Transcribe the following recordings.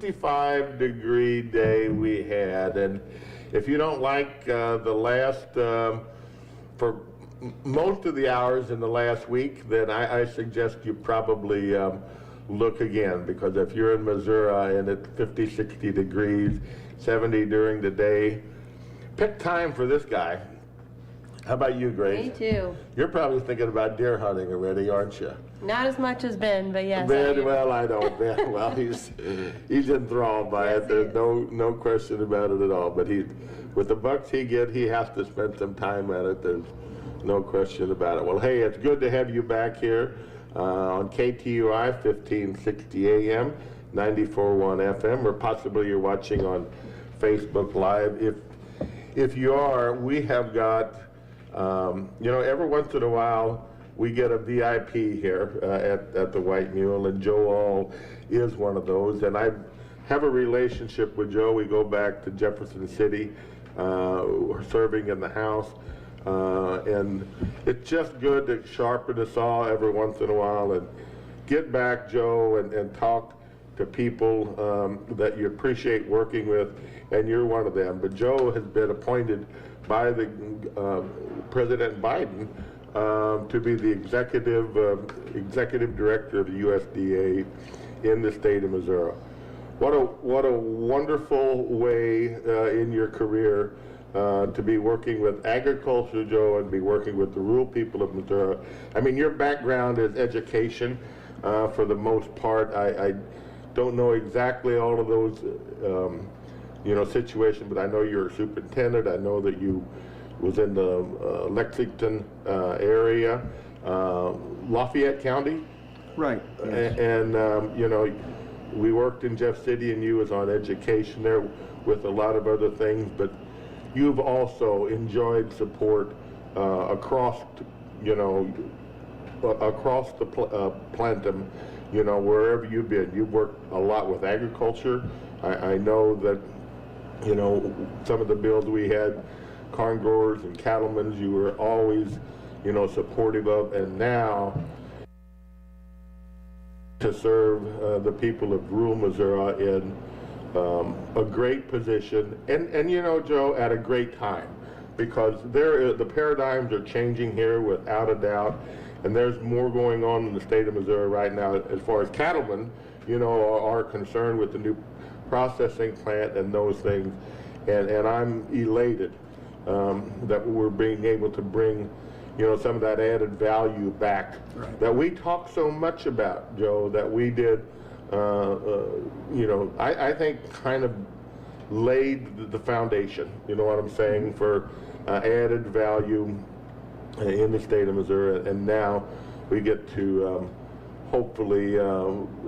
55-degree day we had, and if you don't like the last, for most of the hours in the last week, then I suggest you probably look again, because if you're in Missouri and it's 50, 60 degrees, 70 during the day, pick time for this guy. How about you, Grace? Me too. You're probably thinking about deer hunting already, aren't you? Not as much as Ben, but yes. Ben, well, I know Ben. Well, he's enthralled by it. There's no question about it at all. But with the bucks he has to spend some time at it. There's no question about it. Well, hey, it's good to have you back here on KTUI 1560 AM, 94.1 FM, or possibly you're watching on Facebook Live. If you are, we have got. Every once in a while, we get a VIP here at the White Mule, and Joe All is one of those. And I have a relationship with Joe. We go back to Jefferson City, serving in the House. And it's just good to sharpen the saw every once in a while and get back, Joe, and talk to people that you appreciate working with, and you're one of them. But Joe has been appointed by the President Biden to be the executive director of the USDA in the state of Missouri. What a wonderful way in your career to be working with agriculture, Joe, and be working with the rural people of Missouri. I mean, your background is education for the most part. I don't know exactly all of those situations, but I know you're a superintendent. I know that you was in the Lexington area, Lafayette County. Right. Yes. And we worked in Jeff City, and you was on education there with a lot of other things, but you've also enjoyed support across the plantum, wherever you've been. You've worked a lot with agriculture. I know that, some of the bills we had, corn growers and cattlemen, you were always, supportive of, and now to serve the people of rural Missouri in a great position, and Joe, at a great time, because the paradigms are changing here without a doubt, and there's more going on in the state of Missouri right now as far as cattlemen, are concerned with the new processing plant and those things, and I'm elated that we're being able to bring, some of that added value back that we talk so much about, Joe, that we did. I think kind of laid the foundation, you know what I'm saying, for added value in the state of Missouri, and now we get to hopefully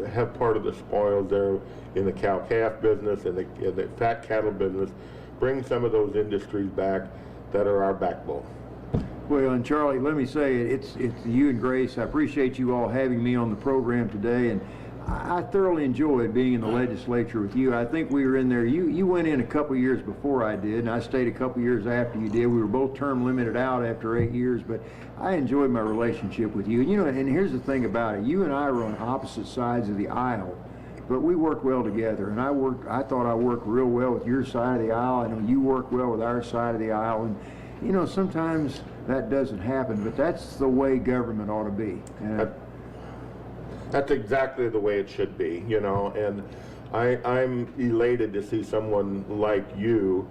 have part of the spoils there in the cow-calf business and the fat cattle business, bring some of those industries back that are our backbone. Well, and Charlie, let me say, it's you and Grace. I appreciate you all having me on the program today, and I thoroughly enjoyed being in the legislature with you. I think we were in there. You went in a couple years before I did, and I stayed a couple years after you did. We were both term limited out after 8 years, but I enjoyed my relationship with you. And here's the thing about it. You and I were on opposite sides of the aisle, but we worked well together. And I thought I worked real well with your side of the aisle. I know you worked well with our side of the aisle. And sometimes that doesn't happen, but that's the way government ought to be. That's exactly the way it should be, and I'm elated to see someone like you,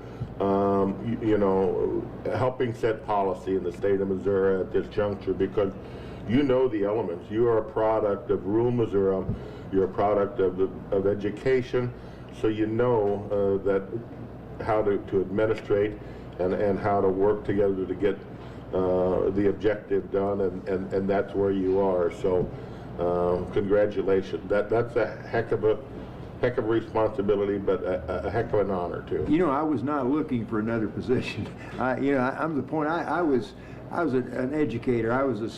helping set policy in the state of Missouri at this juncture, because you know the elements. You are a product of rural Missouri. You're a product of education, so you know that how to administrate and how to work together to get the objective done, and that's where you are. So. Congratulations. That's a heck of a responsibility, but a heck of an honor too. I was not looking for another position. I'm the point. I was an educator. I was a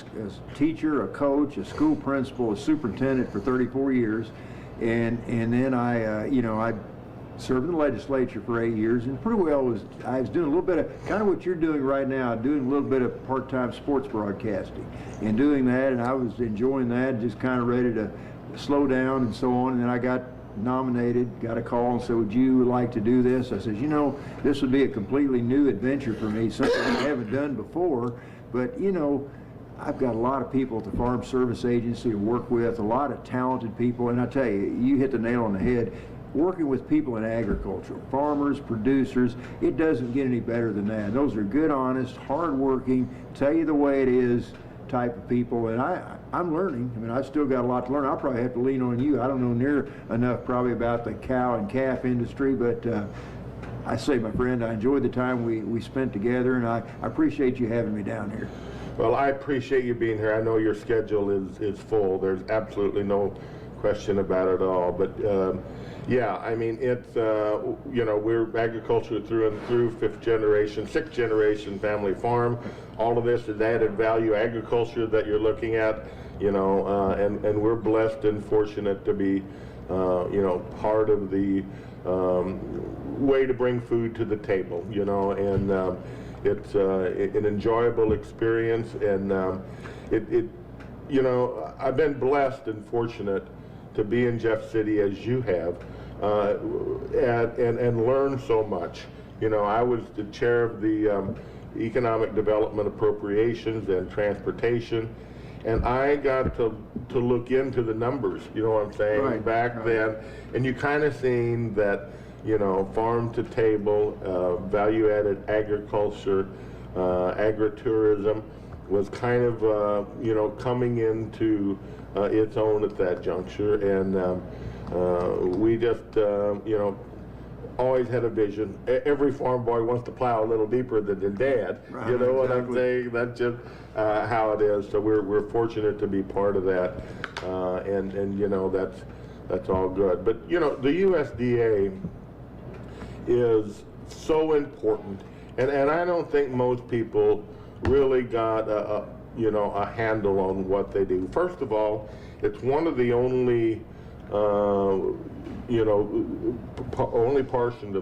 teacher, a coach, a school principal, a superintendent for 34 years, and then I served in the legislature for 8 years, and pretty well I was doing a little bit of kind of what you're doing right now, doing a little bit of part-time sports broadcasting and doing that, and I was enjoying that, just kind of ready to slow down and so on. And then I got nominated, got a call and said, would you like to do this? I said, you know, this would be a completely new adventure for me, something I haven't done before, but you know, I've got a lot of people at the Farm Service Agency to work with, a lot of talented people, and I tell you, you hit the nail on the head. Working with people in agriculture, farmers, producers, it doesn't get any better than that. Those are good, honest, hardworking, tell you the way it is type of people, and I'm learning. I mean, I've still got a lot to learn. I'll probably have to lean on you. I don't know near enough probably about the cow and calf industry, but I say, my friend, I enjoyed the time we spent together, and I appreciate you having me down here. Well, I appreciate you being here. I know your schedule is full. There's absolutely no question about it at all. But yeah, I mean, it's, you know, we're agriculture through and through, sixth generation family farm. All of this is added value agriculture that you're looking at, you know, and we're blessed and fortunate to be, you know, part of the way to bring food to the table, you know, and it's an enjoyable experience, and you know, I've been blessed and fortunate to be in Jeff City as you have, and learn so much. You know, I was the chair of the Economic Development Appropriations and Transportation, and I got to look into the numbers, you know what I'm saying, right, back then, and you kind of seen that, you know, farm to table, value-added agriculture, agritourism was kind of, you know, coming into its own at that juncture, and we just, you know, always had a vision. Every farm boy wants to plow a little deeper than their dad. Right, you know what I'm saying? That's just how it is. So we're fortunate to be part of that, and you know, that's all good. But you know, the USDA is so important, and I don't think most people really got you know, a handle on what they do. First of all, it's one of the only you know, only partial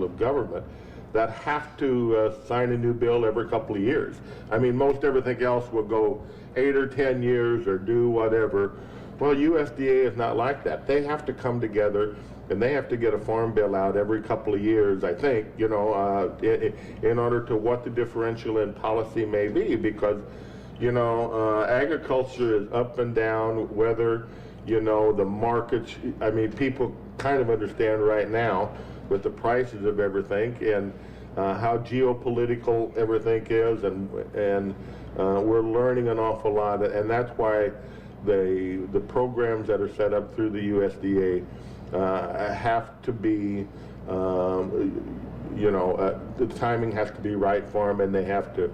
of government that have to sign a new bill every couple of years. I mean, most everything else will go 8 or 10 years or do whatever. Well, USDA is not like that. They have to come together, and they have to get a farm bill out every couple of years, I think, you know, in order to what the differential in policy may be, because, you know, agriculture is up and down, whether, you know, the markets, I mean, people kind of understand right now with the prices of everything and how geopolitical everything is, and we're learning an awful lot, and that's why the programs that are set up through the USDA have to be, you know, the timing has to be right for them, and they have to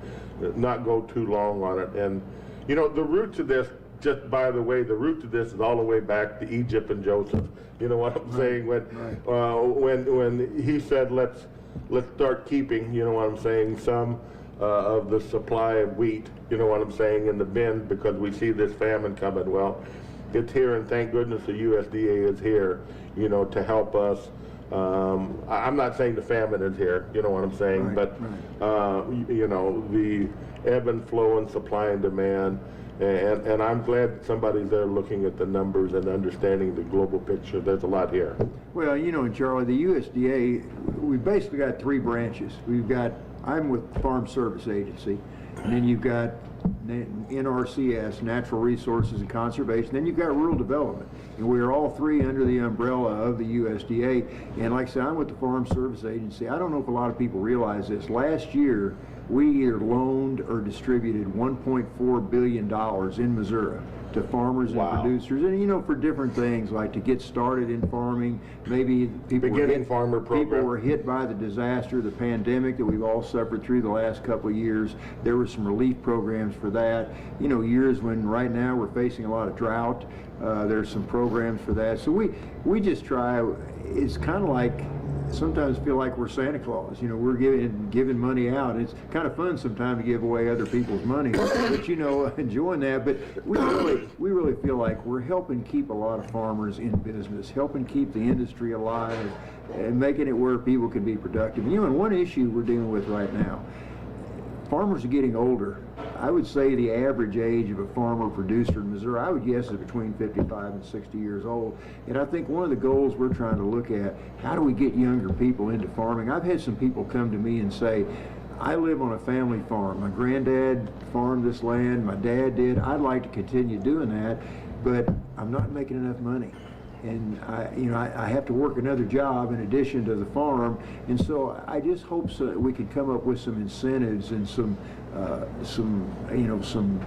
not go too long on it. And, you know, the roots of this, just by the way, the root of this is all the way back to Egypt and Joseph. You know what I'm saying? When he said, let's start keeping, you know what I'm saying, some of the supply of wheat, you know what I'm saying, in the bin, because we see this famine coming. Well, it's here, and thank goodness the USDA is here, you know, to help us. I'm not saying the famine is here, you know what I'm saying, right, but right. You know, the ebb and flow and supply and demand, and I'm glad somebody's there looking at the numbers and understanding the global picture. There's a lot here. Well, you know, Charlie, the USDA, we basically got 3 branches. We've got, I'm with Farm Service Agency, and then you've got NRCS, Natural Resources and Conservation, then you've got Rural Development. And we are all 3 under the umbrella of the USDA. And like I said, I'm with the Farm Service Agency. I don't know if a lot of people realize this. Last year, we either loaned or distributed $1.4 billion in Missouri to farmers and producers, and you know, for different things, like to get started in farming. Maybe people were hit by the disaster, the pandemic that we've all suffered through the last couple of years. There were some relief programs for that. You know, years when right now we're facing a lot of drought. There's some programs for that. So we just try. It's kind of like, sometimes feel like we're Santa Claus. You know, we're giving money out. It's kind of fun sometimes to give away other people's money, but you know, enjoying that. But we really feel like we're helping keep a lot of farmers in business, helping keep the industry alive, and making it where people can be productive. You know, and one issue we're dealing with right now, farmers are getting older, I would say the average age of a farmer producer in Missouri, I would guess, is between 55 and 60 years old. And I think one of the goals we're trying to look at, how do we get younger people into farming? I've had some people come to me and say, I live on a family farm. My granddad farmed this land, my dad did. I'd like to continue doing that, but I'm not making enough money. And I have to work another job in addition to the farm, and so I just hope so that we can come up with some incentives and some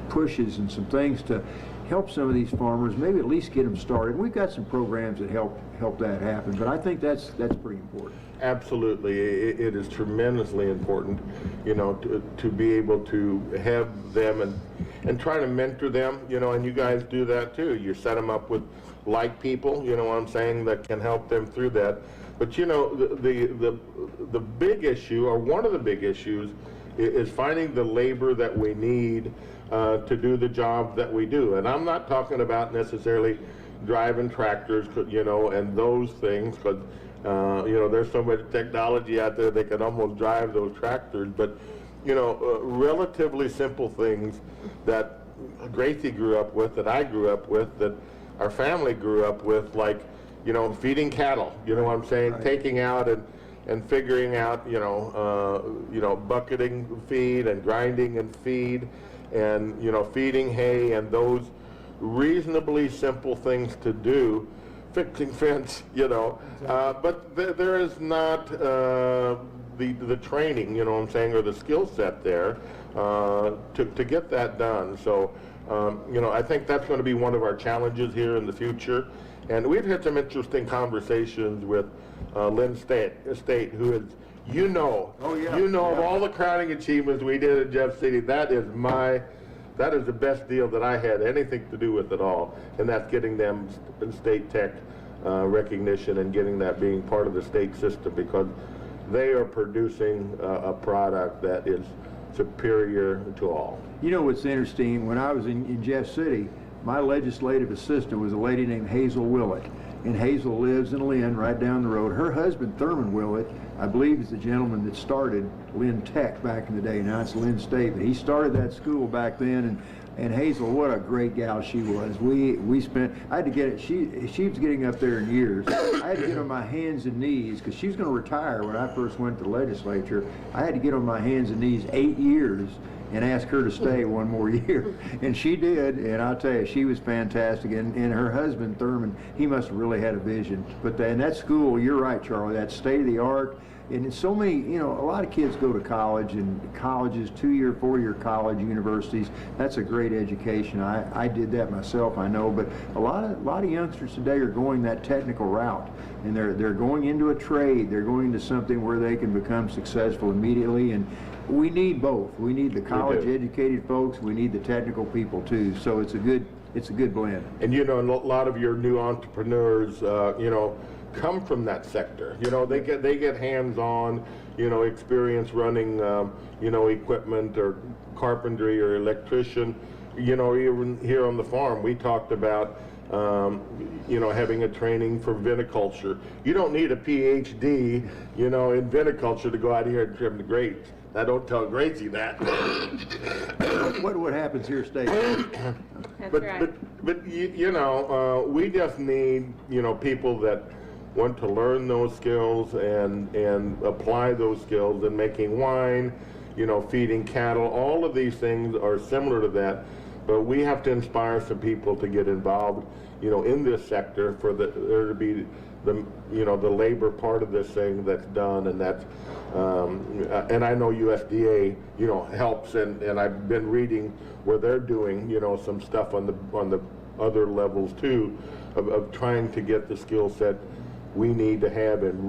pushes and some things to help some of these farmers, maybe at least get them started. We've got some programs that help that happen, but I think that's pretty important. Absolutely, it is tremendously important, to be able to have them and try to mentor them, and you guys do that too. You set them up with like people, what I'm saying, that can help them through that. But the big issue, or one of the big issues, is finding the labor that we need to do the job that we do. And I'm not talking about necessarily driving tractors, and those things, because there's so much technology out there that can almost drive those tractors. But relatively simple things that Gracie grew up with, that I grew up with, that our family grew up with, like feeding cattle. What I'm saying, right. Taking out and figuring out, bucketing feed and grinding and feed, and feeding hay, and those reasonably simple things to do. Fixing fence, but there is not the training, what I'm saying, or the skill set there to get that done. So, I think that's going to be one of our challenges here in the future. And we've had some interesting conversations with Lynn State, who is, of all the crowning achievements we did at Jeff City, that is the best deal that I had anything to do with at all, and that's getting them state tech recognition and getting that being part of the state system, because they are producing a product that is superior to all. What's interesting, when I was in Jeff City, my legislative assistant was a lady named Hazel Willett. And Hazel lives in Lynn, right down the road. Her husband, Thurman Willett, I believe is the gentleman that started Lynn Tech back in the day. Now it's Lynn State, but he started that school back then. And Hazel, what a great gal she was. We spent, I had to get it, she was getting up there in years. I had to get on my hands and knees, because she was going to retire when I first went to the legislature. I had to get on my hands and knees 8 years and ask her to stay one more year. And she did, and I'll tell you, she was fantastic. And her husband, Thurman, he must have really had a vision. But in that school, you're right, Charlie, that's state of the art. And so many, a lot of kids go to college, and colleges, 2-year, 4-year college, universities, that's a great education. I did that myself, I know, but a lot of youngsters today are going that technical route, and they're going into a trade, they're going into something where they can become successful immediately, and we need both. We need the college educated folks, we need the technical people too, so it's a good blend. And a lot of your new entrepreneurs, come from that sector. They get hands-on, experience running, equipment or carpentry or electrician. Even here on the farm, we talked about, having a training for viniculture. You don't need a PhD, in viniculture to go out here and trim the grapes. I don't tell Gracie that. What happens here stays. But we just need, people that want to learn those skills and apply those skills in making wine, feeding cattle. All of these things are similar to that, but we have to inspire some people to get involved, in this sector for there to be the labor part of this thing that's done, and that's and I know USDA helps, and I've been reading where they're doing some stuff on the other levels too, of trying to get the skill set we need to have in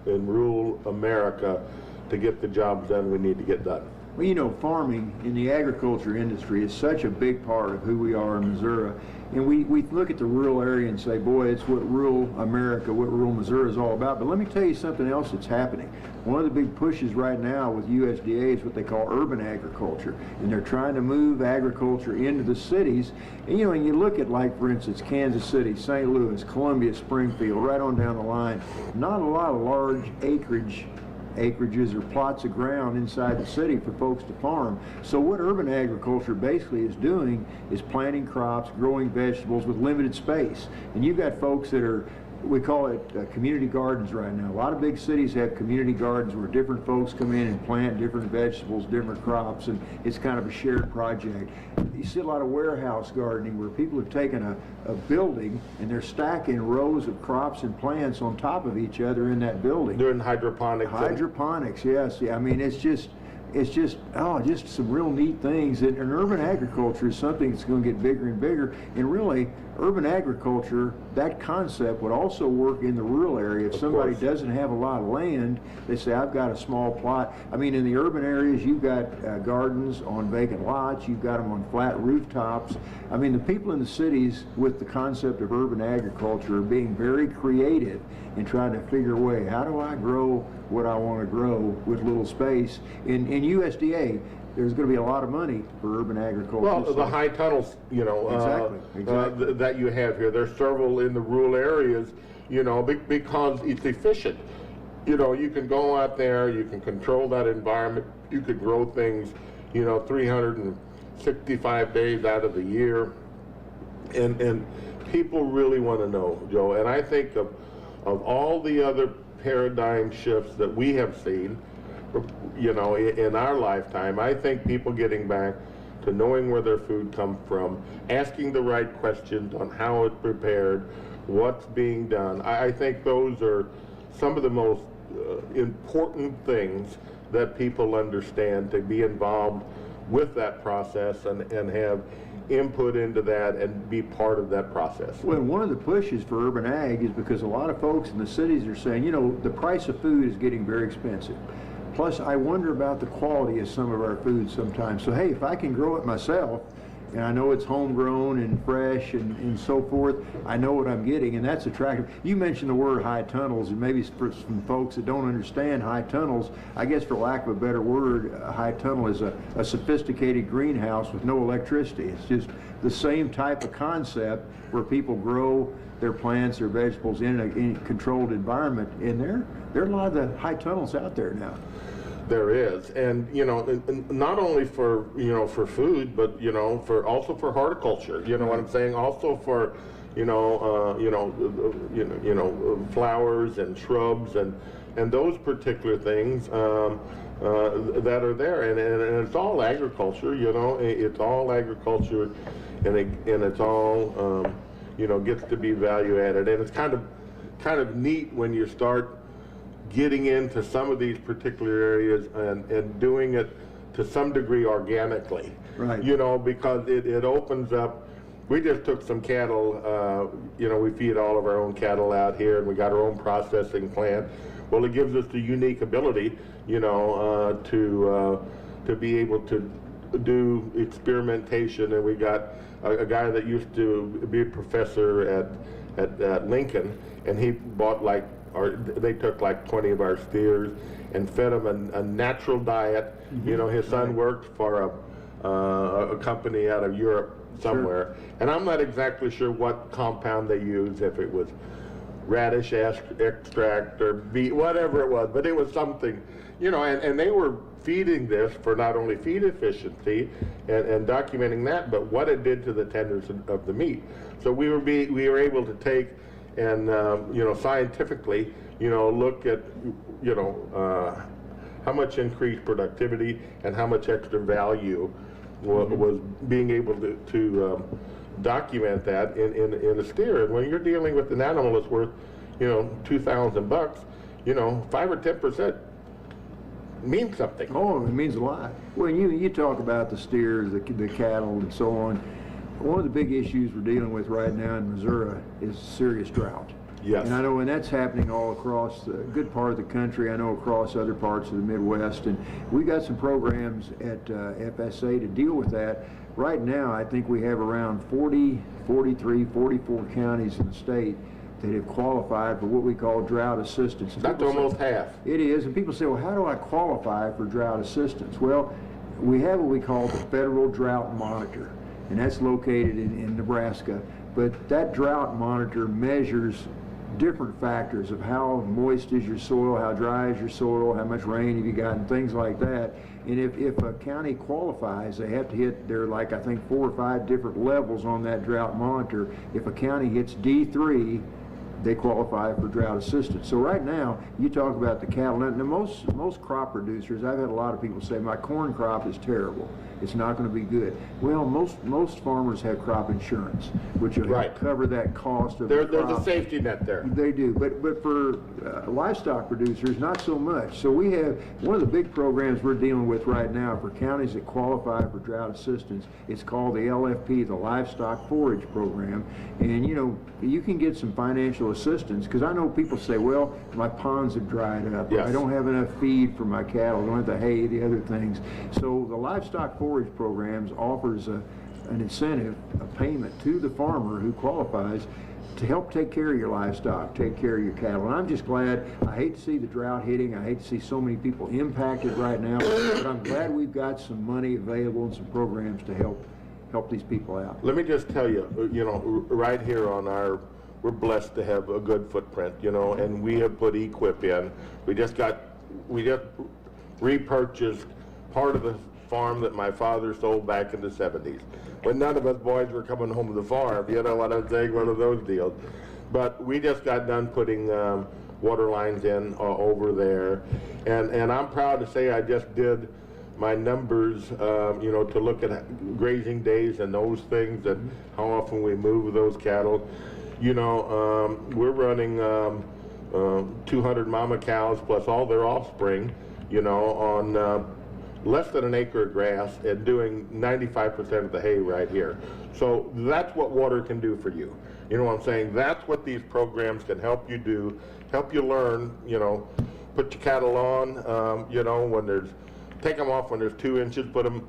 rural America to get the jobs done we need to get done. Well, farming in the agriculture industry is such a big part of who we are in Missouri. And we look at the rural area and say, boy, it's what rural America, what rural Missouri is all about. But let me tell you something else that's happening. One of the big pushes right now with USDA is what they call urban agriculture. And they're trying to move agriculture into the cities. And, and you look at, like, for instance, Kansas City, St. Louis, Columbia, Springfield, right on down the line. Not a lot of large acreage acreages or plots of ground inside the city for folks to farm. So what urban agriculture basically is doing is planting crops, growing vegetables with limited space. And you've got folks that are, we call it community gardens right now. A lot of big cities have community gardens where different folks come in and plant different vegetables, different crops, and it's kind of a shared project. You see a lot of warehouse gardening where people have taken a building and they're stacking rows of crops and plants on top of each other in that building. Doing hydroponics. Hydroponics, yes. I mean, it's just some real neat things. And urban agriculture is something that's going to get bigger and bigger. And really, urban agriculture, that concept would also work in the rural area. If somebody doesn't have a lot of land, they say, I've got a small plot. I mean, in the urban areas, you've got gardens on vacant lots. You've got them on flat rooftops. I mean, the people in the cities with the concept of urban agriculture are being very creative in trying to figure a way, how do I grow what I want to grow with little space? In USDA, there's going to be a lot of money for urban agriculture. Well, the high tunnels, you know, exactly. That you have here, there's several in the rural areas, you know, because it's efficient. You know, you can go out there, you can control that environment, you can grow things, you know, 365 days out of the year, and people really want to know, Joe. And I think of all the other paradigm shifts that we have seen, you know, in our lifetime, I think people getting back to knowing where their food comes from, asking the right questions on how it's prepared, what's being done. I think those are some of the most important things that people understand, to be involved with that process and have input into that and be part of that process. Well, one of the pushes for urban ag is because a lot of folks in the cities are saying, you know, the price of food is getting very expensive. Plus, I wonder about the quality of some of our food sometimes. So, hey, if I can grow it myself, and I know it's homegrown and fresh and so forth, I know what I'm getting, and that's attractive. You mentioned the word high tunnels, and maybe for some folks that don't understand high tunnels, I guess for lack of a better word, a high tunnel is a sophisticated greenhouse with no electricity. It's just the same type of concept where people grow their plants, their vegetables in a controlled environment, and there are a lot of the high tunnels out there now. There is, and you know, not only for, you know, for food, but you know, also for horticulture. You know what I'm saying? Also for, flowers and shrubs and those particular things that are there, and it's all agriculture. You know, it's all agriculture, and it's all you know, gets to be value added, and it's kind of neat when you start getting into some of these particular areas and doing it to some degree organically. Right. You know, because it opens up. We just took some cattle, you know, we feed all of our own cattle out here, and we got our own processing plant. Well, it gives us the unique ability, you know, to be able to do experimentation. And we got a guy that used to be a professor at Lincoln, and he bought they took like 20 of our steers and fed them a natural diet. Mm-hmm. You know, his son worked for a company out of Europe somewhere, sure. And I'm not exactly sure what compound they used, if it was radish extract or beet, whatever it was, but it was something, you know, and they were feeding this for not only feed efficiency and documenting that, but what it did to the tenders of the meat. So we were able to take and you know, scientifically, you know, look at, you know, how much increased productivity and how much extra value was being able to document that in a steer. And when you're dealing with an animal that's worth, you know, $2,000, you know, 5 or 10% means something. Oh, it means a lot. Well, you talk about the steers, the cattle, and so on. One of the big issues we're dealing with right now in Missouri is serious drought. Yes. And I know, and that's happening all across a good part of the country. I know across other parts of the Midwest. And we got some programs at FSA to deal with that. Right now, I think we have around 43, 44 counties in the state that have qualified for what we call drought assistance. That's almost half. It is. And people say, well, how do I qualify for drought assistance? Well, we have what we call the Federal Drought Monitor, and that's located in Nebraska. But that drought monitor measures different factors of how moist is your soil, how dry is your soil, how much rain have you got, and things like that. And if a county qualifies, they have to hit, there are like, I think 4 or 5 different levels on that drought monitor. If a county hits D3, they qualify for drought assistance. So right now, you talk about the cattle. Now most crop producers, I've had a lot of people say, my corn crop is terrible. It's not going to be good. Well, most farmers have crop insurance, which will help cover that cost of the crop. There's a safety net there. They do, but for livestock producers, not so much. So we have one of the big programs we're dealing with right now for counties that qualify for drought assistance. It's called the LFP, the Livestock Forage Program, and you know you can get some financial assistance, because I know people say, well, my ponds have dried up. Yes. I don't have enough feed for my cattle. I don't have the hay, the other things. So the Livestock Forage Programs offers an incentive, a payment to the farmer who qualifies to help take care of your livestock, take care of your cattle. And I'm just glad. I hate to see the drought hitting. I hate to see so many people impacted right now, but I'm glad we've got some money available and some programs to help these people out. Let me just tell you, you know, right here on we're blessed to have a good footprint, you know, and we have put equip in. We just repurchased part of the farm that my father sold back in the 70s. When none of us boys were coming home to the farm, you know what I'm saying, one of those deals. But we just got done putting water lines in over there. And I'm proud to say I just did my numbers, you know, to look at grazing days and those things and how often we move those cattle. You know, we're running 200 mama cows plus all their offspring, you know, on less than an acre of grass and doing 95% of the hay right here. So that's what water can do for you. You know what I'm saying? That's what these programs can help you do, help you learn, you know, put your cattle on, you know, take them off when there's 2 inches, put them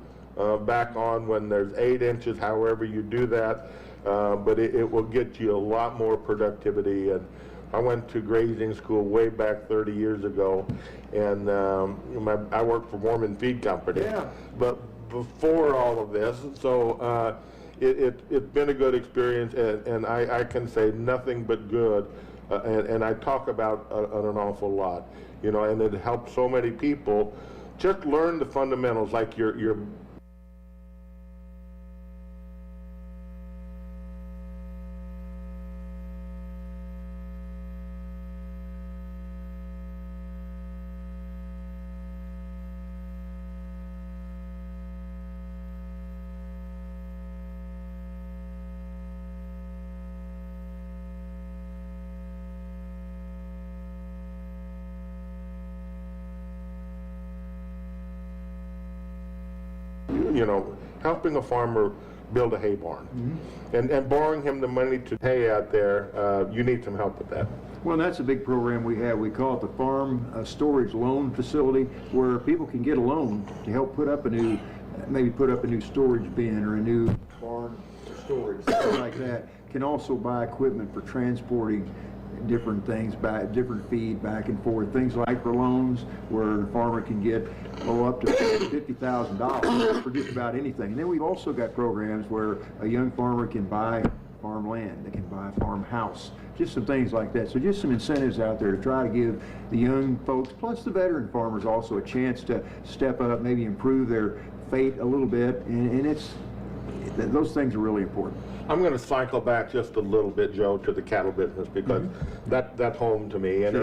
back on when there's 8 inches, however you do that. But it will get you a lot more productivity. And I went to grazing school way back 30 years ago, and I worked for Mormon Feed Company. Yeah. But before all of this, so it's been a good experience, and I can say nothing but good. And I talk about an awful lot, you know, and it helps so many people just learn the fundamentals, like your you know, helping a farmer build a hay barn. And borrowing him the money to hay out there, you need some help with that. Well, that's a big program we have. We call it the Farm Storage Loan Facility, where people can get a loan to help put up a new, maybe put up a new storage bin or a new barn storage, something like that. Can also buy equipment for transporting different things, different feed back and forth, things like for loans where a farmer can get up to $50,000 for just about anything. And then we've also got programs where a young farmer can buy farmland, they can buy a farmhouse, just some things like that. So just some incentives out there to try to give the young folks, plus the veteran farmers, also a chance to step up, maybe improve their fate a little bit, and those things are really important. I'm going to cycle back just a little bit, Joe, to the cattle business, because that's home to me, and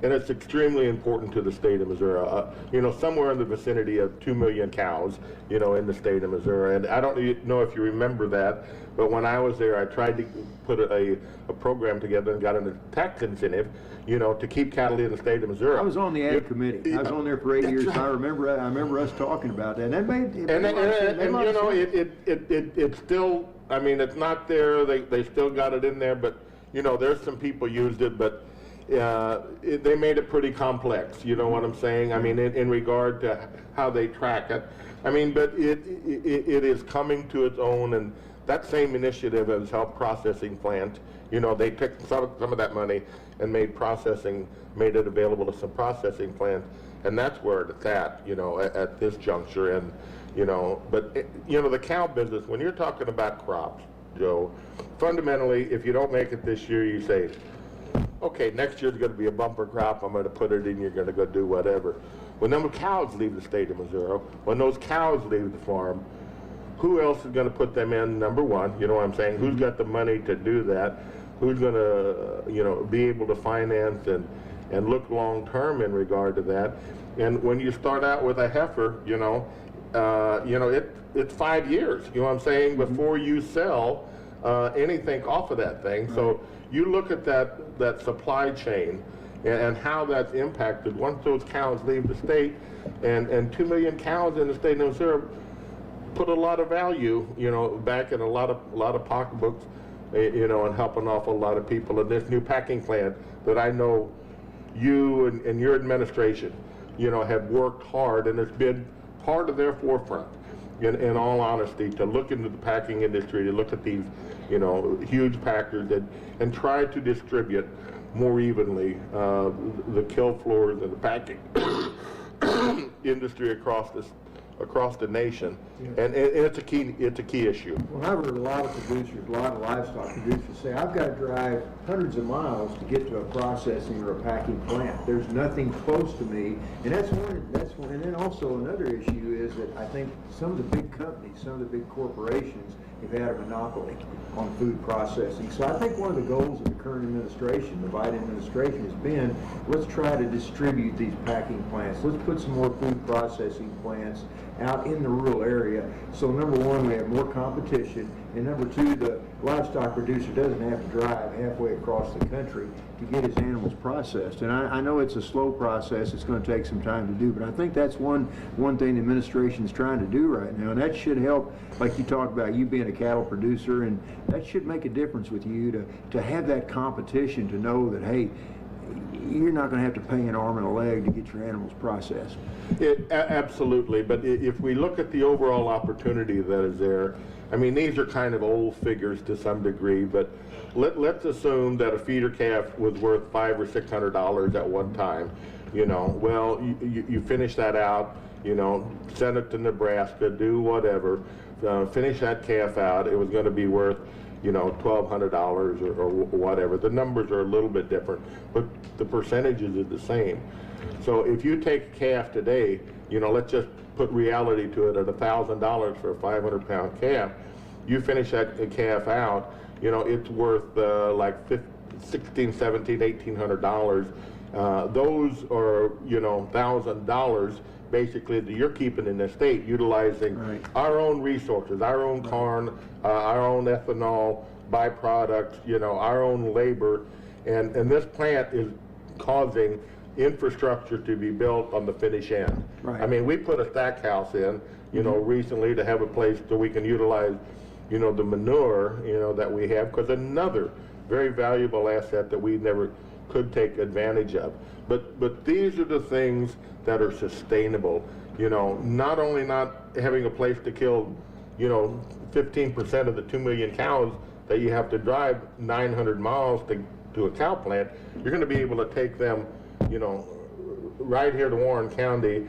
it's extremely important to the state of Missouri. You know, somewhere in the vicinity of 2 million cows, you know, in the state of Missouri. And I don't know if you remember that, but when I was there, I tried to put a program together and got a tax incentive, you know, to keep cattle in the state of Missouri. I was on the ag committee. I was on there for 8 years. I remember us talking about that. And that made you know, it still, I mean, it's not there. They still got it in there, but you know, there's some people used it, but they made it pretty complex. You know what I'm saying? I mean, in regard to how they track it. I mean, but it is coming to its own, and that same initiative has helped processing plant. You know, they took some of that money and made it available to some processing plants, and that's where it's at, you know, at this juncture. And you know, but you know, the cow business, when you're talking about crops, Joe, fundamentally, if you don't make it this year, you save. okay, next year's going to be a bumper crop, I'm going to put it in, you're going to go do whatever. When them cows leave the state of Missouri, when those cows leave the farm, who else is going to put them in, number one, you know what I'm saying? Who's got the money to do that? Who's going to, you know, be able to finance and look long term in regard to that? And when you start out with a heifer, it's 5 years, you know what I'm saying, before you sell anything off of that thing. Right. So you look at that supply chain and how that's impacted once those cows leave the state, and 2 million cows in the state of Missouri put a lot of value, you know, back in a lot of pocketbooks, you know, and helping off a lot of people. And this new packing plant that I know you and your administration, you know, have worked hard, and it's been part of their forefront, in all honesty, to look into the packing industry, to look at these, you know, huge packers and try to distribute more evenly the kill floors and the packing industry across the nation. Yeah. And it's a key issue. Well, I've heard a lot of producers, a lot of livestock producers say, I've got to drive hundreds of miles to get to a processing or a packing plant. There's nothing close to me. And that's one. And then also another issue is that I think some of the big companies, some of the big corporations have had a monopoly on food processing. So I think one of the goals of the current administration, the Biden administration, has been, let's try to distribute these packing plants. Let's put some more food processing plants out in the rural area. So number one, we have more competition, and number two, the livestock producer doesn't have to drive halfway across the country to get his animals processed. And I know it's a slow process, it's going to take some time to do, but I think that's one thing the administration is trying to do right now, and that should help, like you talked about, you being a cattle producer, and that should make a difference with you to have that competition, to know that, hey, you're not going to have to pay an arm and a leg to get your animals processed. Absolutely, but if we look at the overall opportunity that is there, I mean, these are kind of old figures to some degree, but let's assume that a feeder calf was worth $500 or $600 at one time. You know, well, you finish that out, you know, send it to Nebraska, do whatever, finish that calf out. It was going to be worth, you know, $1,200 or whatever. The numbers are a little bit different, but the percentages are the same. So if you take a calf today, you know, let's just put reality to it, at $1,000 for a 500-pound calf, you finish that calf out, you know, it's worth like $1,600, $1,700, $1,800. Those are, you know, $1,000 basically that you're keeping in the state, utilizing right. Our own resources, our own corn, our own ethanol byproducts, you know, our own labor, and this plant is causing infrastructure to be built on the finish end. Right. I mean, we put a stack house in, you know, recently to have a place so we can utilize, you know, the manure, you know, that we have, because another very valuable asset that we never could take advantage of. But these are the things that are sustainable. You know, not only not having a place to kill, you know, 15% of the 2 million cows that you have to drive 900 miles to a cow plant, you're going to be able to take them, you know, right here to Warren County,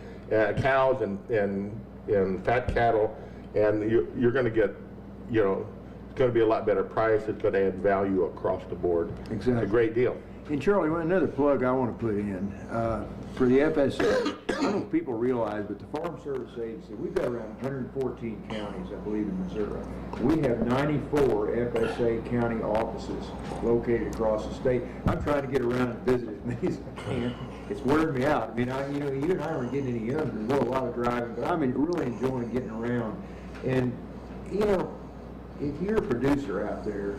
cows and fat cattle, and you're going to get, you know, it's going to be a lot better price. It's going to add value across the board. Exactly. It's a great deal. And Charlie, another plug I want to put in for the FSA. I don't know if people realize, but the Farm Service Agency, we've got around 114 counties, I believe, in Missouri. We have 94 FSA county offices located across the state. I'm trying to get around and visit as many as I can. It's wearing me out. I mean, you know, you and I aren't getting any younger. There's a lot of driving, but I'm really enjoying getting around. And, you know, if you're a producer out there,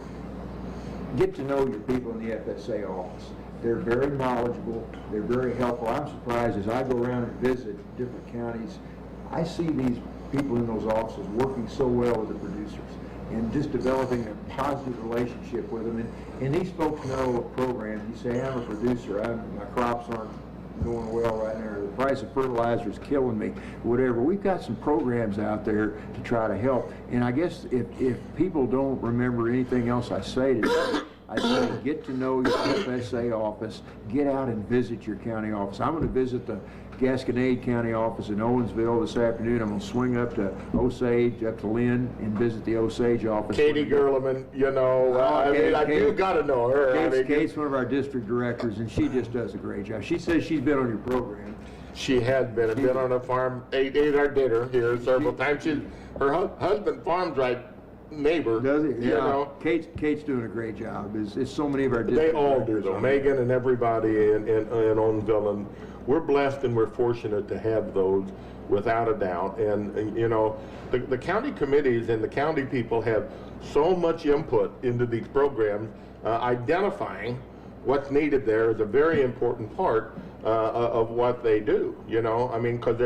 get to know your people in the FSA office. They're very knowledgeable. They're very helpful. I'm surprised as I go around and visit different counties, I see these people in those offices working so well with the producers and just developing a positive relationship with them. And these folks know a program. You say, I'm a producer. My crops aren't going well right now. The price of fertilizer is killing me. Whatever. We've got some programs out there to try to help. And I guess if people don't remember anything else I say today, I say get to know your FSA office, get out and visit your county office. I'm going to visit the Gasconade County office in Owensville this afternoon. I'm going to swing up to Osage, up to Lynn, and visit the Osage office. Katie Gerleman, you know, you got to know her. Kate's one of our district directors, and she just does a great job. She says she's been on your program. She had been. Been on a farm, ate our dinner here several times. Her husband farms right neighbor. Does it? Yeah. You know, Kate's doing a great job. It's so many of our district they all do directors though. on Megan and everybody in Owensville, and we're blessed and we're fortunate to have those without a doubt. And you know, the county committees and the county people have so much input into these programs. Identifying what's needed there is a very important part of what they do. You know, I mean, because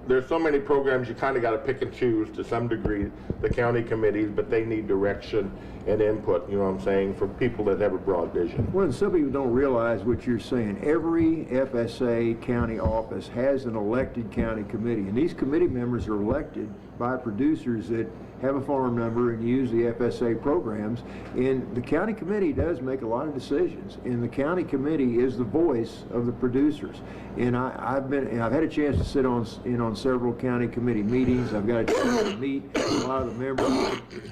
there's so many programs you kind of got to pick and choose to some degree, the county committees, but they need direction and input, you know what I'm saying, from people that have a broad vision. Well, and some people don't realize what you're saying. Every FSA county office has an elected county committee, and these committee members are elected by producers that have a farm number and use the FSA programs. And the county committee does make a lot of decisions, and the county committee is the voice of the producers. And I've had a chance to sit on several county committee meetings. I've got a chance to meet a lot of the members,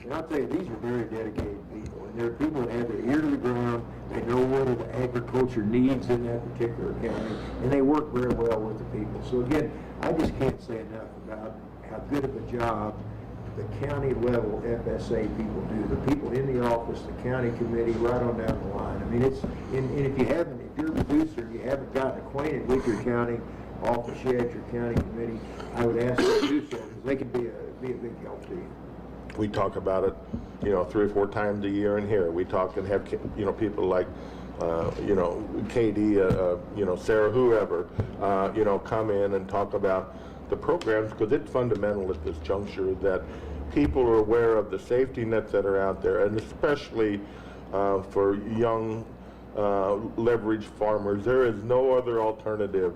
and I'll tell you, these are very dedicated people, and they're people that have their ear to the ground. They know what the agriculture needs in that particular county, and they work very well with the people. So again, I just can't say enough about how good of a job the county level FSA people do. The people in the office, the county committee, right on down the line. I mean, and if you're a producer and you haven't gotten acquainted with your county office yet, your county committee, I would ask you to do so, because they can be a big help to you. We talk about it, you know, 3 or 4 times a year in here. We talk and have, you know, people like, you know, Katie, you know, Sarah, whoever, you know, come in and talk about the programs, because it's fundamental at this juncture that people are aware of the safety nets that are out there, and especially for young leveraged farmers. There is no other alternative,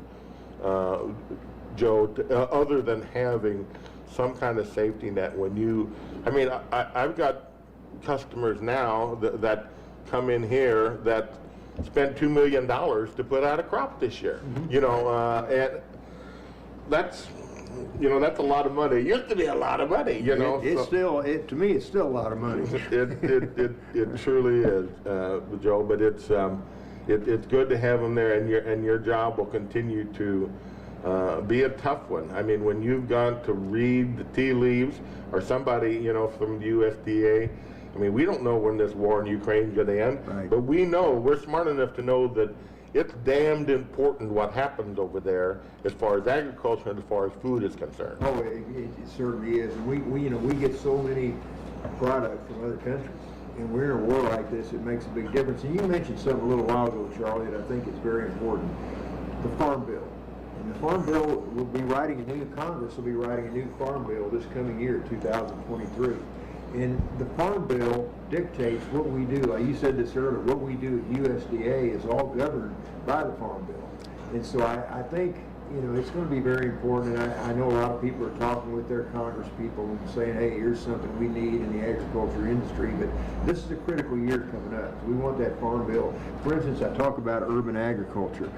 Joe, other than having some kind of safety net. When you, I mean, I've got customers now that come in here that spent $2 million to put out a crop this year. Mm-hmm. You know, and that's, you know, that's a lot of money. It used to be a lot of money, you know. To me, it's still a lot of money. It truly is, Joe. But it's good to have them there, and your job will continue to be a tough one. I mean, when you've got to read the tea leaves, or somebody, you know, from the USDA. I mean, we don't know when this war in Ukraine is going to end, right. But we know, we're smart enough to know that it's damned important what happens over there as far as agriculture and as far as food is concerned. Oh, it certainly is. And we get so many products from other countries, and we're in a war like this. It makes a big difference. And you mentioned something a little while ago, Charlie, that I think is very important: the Farm Bill. And the Farm Bill will be Congress will be writing a new Farm Bill this coming year, 2023. And the Farm Bill dictates what we do. Like you said this earlier, what we do at USDA is all governed by the Farm Bill. And so I think, you know, it's going to be very important. And I know a lot of people are talking with their Congress people and saying, hey, here's something we need in the agriculture industry. But this is a critical year coming up. We want that Farm Bill. For instance, I talk about urban agriculture.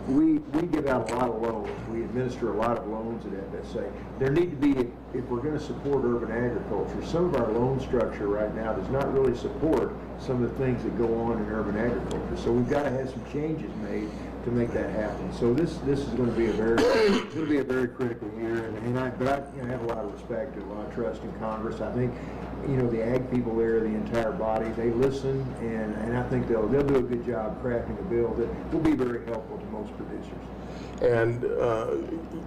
We give out a lot of loans. We administer a lot of loans at FSA. There need to be, if we're going to support urban agriculture, some of our loan structure right now does not really support some of the things that go on in urban agriculture. So we've got to have some changes made to make that happen. So this is going to be a very critical year. But I have a lot of respect and a lot of trust in Congress. I think, you know, the ag people there, the entire body, they listen, and I think they'll do a good job crafting a bill that will be very helpful to most producers. And,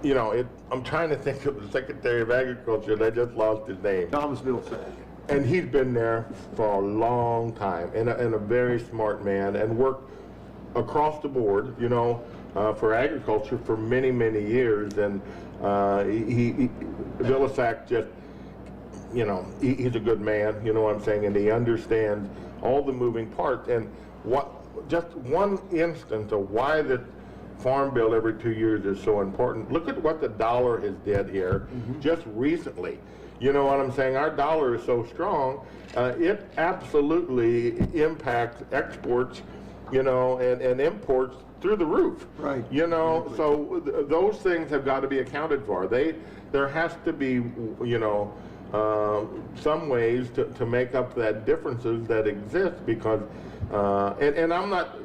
you know, I'm trying to think of the Secretary of Agriculture, and I just lost his name. Thomas Vilsack. And he's been there for a long time, and a very smart man, and worked across the board, you know, for agriculture for many, many years. And Vilsack just, you know, he's a good man, you know what I'm saying, and he understands all the moving parts. And just one instance of why the Farm Bill every 2 years is so important. Look at what the dollar has did here just recently. You know what I'm saying? Our dollar is so strong, it absolutely impacts exports, you know, and imports through the roof. Right. You know, so those things have got to be accounted for. There has to be, you know, some ways to make up that differences that exist because, and I'm not,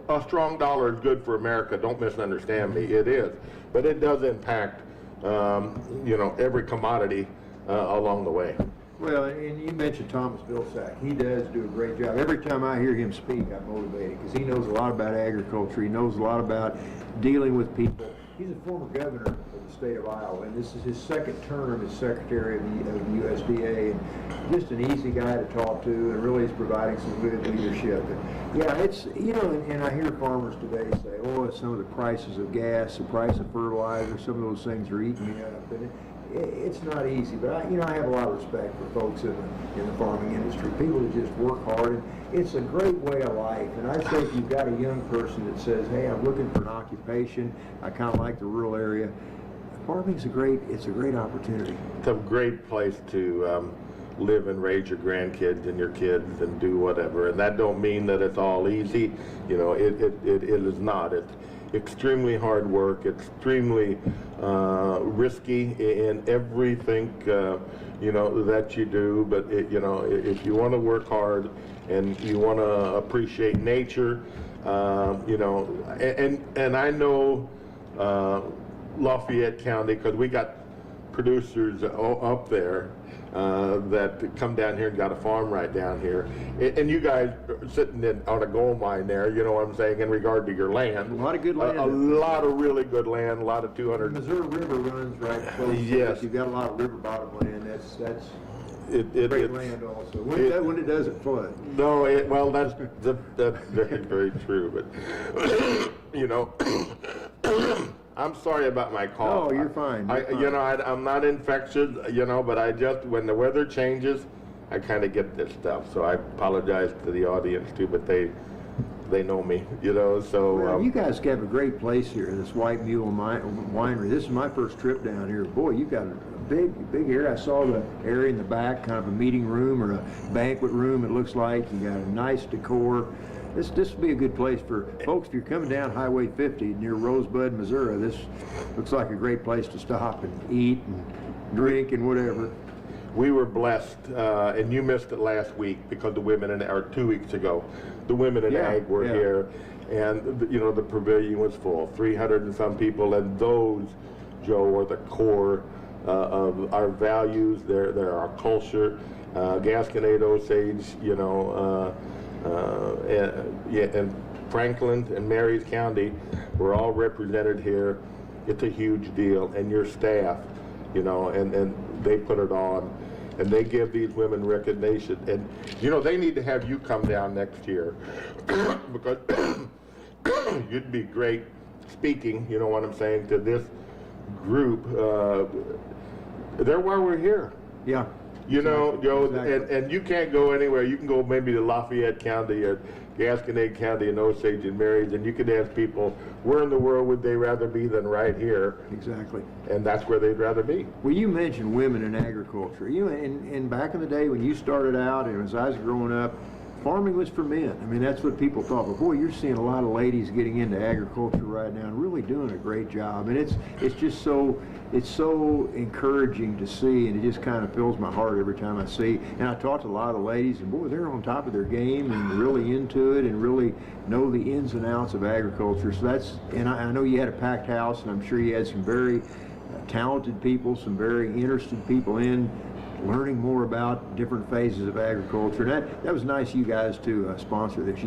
a strong dollar is good for America, don't misunderstand me, it is. But it does impact, you know, every commodity along the way. Well, and you mentioned Thomas Vilsack. He does do a great job. Every time I hear him speak, I'm motivated because he knows a lot about agriculture. He knows a lot about dealing with people. He's a former governor of the state of Iowa, and this is his second term as secretary of the USDA, and just an easy guy to talk to, and really is providing some good leadership. And yeah, it's, you know, and I hear farmers today say, oh, some of the prices of gas, the price of fertilizer, some of those things are eating me up. And it's not easy, but I have a lot of respect for folks in the farming industry. People that just work hard, and it's a great way of life. And I say if you've got a young person that says, "Hey, I'm looking for an occupation. I kind of like the rural area." Farming's a great opportunity. It's a great place to live and raise your grandkids and your kids and do whatever. And that don't mean that it's all easy. You know, it is not. It's extremely hard work, extremely risky in everything, you know, that you do. But, you know, if you want to work hard and you want to appreciate nature, you know, and I know Lafayette County, because we got producers up there that come down here and got a farm right down here. And you guys are sitting on a gold mine there, you know what I'm saying, in regard to your land. A lot of good land. A lot of really good land, a lot of 200. The Missouri River runs right close. Yes. You've got a lot of river bottom land. That's It's great land also. When it doesn't flood. No, well, that's very, very true. But, you know, I'm sorry about my cough. Oh, you're fine. You know, I'm not infectious, you know, but I just, when the weather changes, I kind of get this stuff. So I apologize to the audience too, but they know me, you know, so. Well, you guys have a great place here, this White Mule Winery. This is my first trip down here. Boy, you've got a big area. I saw the area in the back, kind of a meeting room or a banquet room, it looks like. You got a nice decor. This would be a good place for folks. If you're coming down Highway 50 near Rosebud, Missouri, this looks like a great place to stop and eat and drink and whatever. We were blessed, and you missed it last week because the women, or 2 weeks ago, the women in ag were here, and you know, the pavilion was full, 300 and some people, and those, Joe, are the core of our values. They're our culture. Gasconade, Osage, you know, and Franklin and Marys County, we're all represented here. It's a huge deal, and your staff, you know, and they put it on, and they give these women recognition. And you know, they need to have you come down next year because you'd be great speaking, you know what I'm saying, to this group. They're why we're here. Yeah. You know, Joe, exactly. and you can't go anywhere. You can go maybe to Lafayette County or Gasconade County and Osage and Marys, and you can ask people, where in the world would they rather be than right here? Exactly. And that's where they'd rather be. Well, you mentioned women in agriculture. You know, and back in the day when you started out, and as I was growing up, farming was for men. I mean, that's what people thought. But boy, you're seeing a lot of ladies getting into agriculture right now and really doing a great job. And it's just so encouraging to see, and it just kind of fills my heart every time I see. And I talk to a lot of ladies, and boy, they're on top of their game and really into it and really know the ins and outs of agriculture. So that's, and I know you had a packed house, and I'm sure you had some very talented people, some very interested people in learning more about different phases of agriculture. And that was nice of you guys to sponsor this.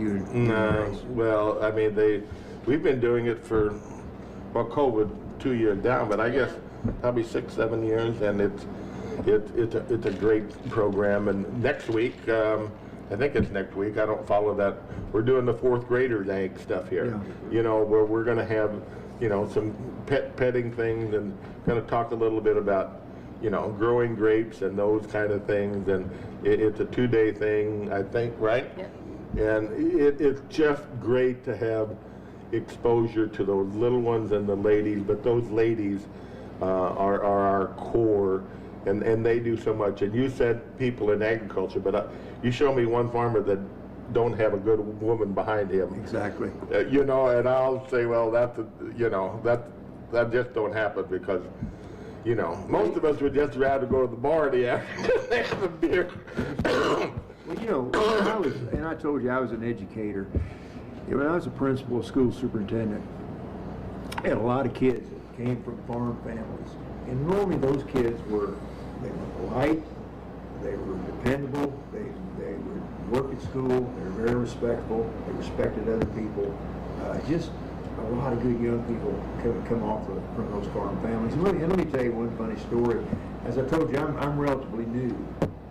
Well, I mean, we've been doing it for, well, COVID 2 years down, but I guess probably 6-7 years, and it's a great program. And next week, I think it's next week, I don't follow that, we're doing the fourth graders ag stuff here. Yeah. You know, where we're going to have, you know, some petting things, and going to talk a little bit about, you know, growing grapes and those kind of things. And it's a 2-day thing, I think, right? Yeah. And it's just great to have exposure to those little ones and the ladies, but those ladies are our core, and they do so much. And you said people in agriculture, but you show me one farmer that don't have a good woman behind him. Exactly. You know, and I'll say, well, that just don't happen because, you know, most of us would just rather go to the bar and have a beer. Well, you know, I told you I was an educator. When I was a principal, school superintendent, I had a lot of kids that came from farm families. And normally those kids they were polite, they were dependable, they would work at school, they were very respectful, they respected other people. Just a lot of good young people come off from those farm families. And let me tell you one funny story. As I told you, I'm relatively new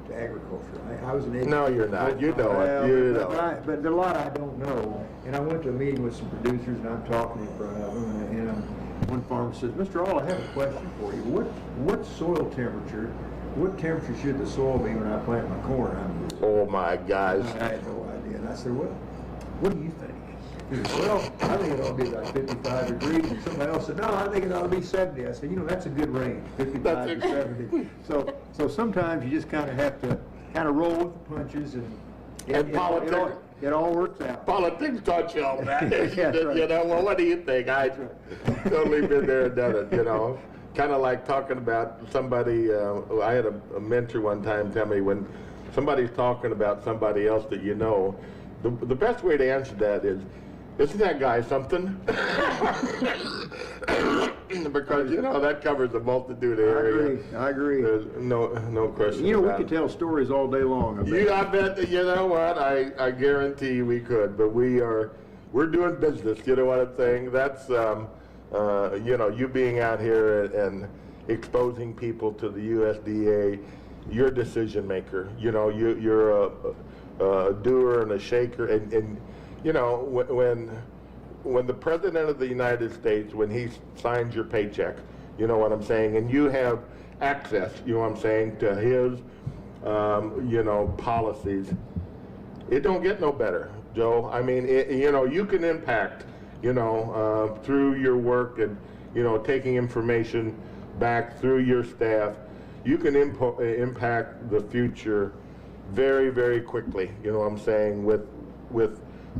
to agriculture. I was an educator. No, you're not. You know it. You know it. But there are a lot I don't know. And I went to a meeting with some producers, and I'm talking in front of them, and one farmer says, "Mr. All, I have a question for you. What soil temperature? What temperature should the soil be when I plant my corn?" Oh my gosh. I had no idea. And I said, "What do you think?" He said, "Well, I think it ought to be like 55 degrees." And somebody else said, "No, I think it ought to be 70." I said, "You know, that's a good range, 55 to 70. So sometimes you just kind of have to roll with the punches, and politics. It all works out. Politics taught you all that. Yeah, right. You know, well, what do you think? I totally been there and done it, you know. Kind of like talking about somebody, I had a mentor one time tell me when somebody's talking about somebody else that you know, the best way to answer that is, isn't that guy something? Because, you know, that covers a multitude of areas. I agree. There's no question. You know, we about could it. tell stories all day long. I bet, you know what, I guarantee we could, but we're doing business, you know what I'm saying? That's, you know, you being out here and exposing people to the USDA, you're a decision maker, you know, you're a doer and a shaker, and you know, when the President of the United States, when he signs your paycheck, you know what I'm saying, and you have access, you know what I'm saying, to his, you know, policies, it don't get no better, Joe. I mean, you know, you can impact, you know, through your work and, you know, taking information back through your staff, you can impact the future very, very quickly, you know what I'm saying, with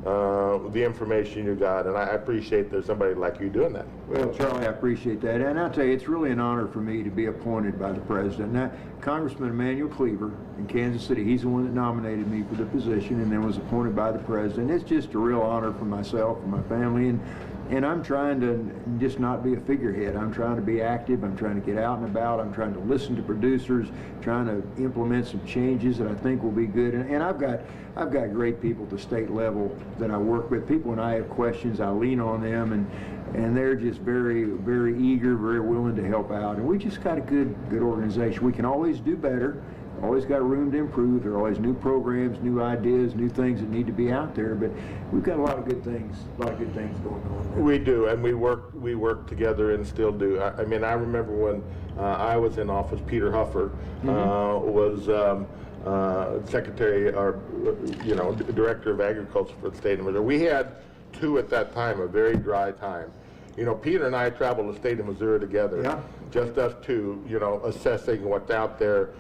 the information you got, and I appreciate there's somebody like you doing that. Well, Charlie, I appreciate that, and I'll tell you, it's really an honor for me to be appointed by the President. Now, Congressman Emanuel Cleaver in Kansas City, he's the one that nominated me for the position and then was appointed by the President. It's just a real honor for myself and my family, and I'm trying to just not be a figurehead. I'm trying to be active. I'm trying to get out and about. I'm trying to listen to producers, trying to implement some changes that I think will be good. And I've got great people at the state level that I work with. People, when I have questions, I lean on them, and they're just very, very eager, very willing to help out. And we just got a good organization. We can always do better. Always got room to improve. There are always new programs, new ideas, new things that need to be out there. But we've got a lot of good things going on there. We do, and we work together and still do. I mean, I remember when I was in office, Peter Huffer was secretary or you know, director of agriculture for the state of Missouri. We had two at that time, a very dry time. You know, Peter and I traveled the state of Missouri together, just us two, you know, assessing what's out there,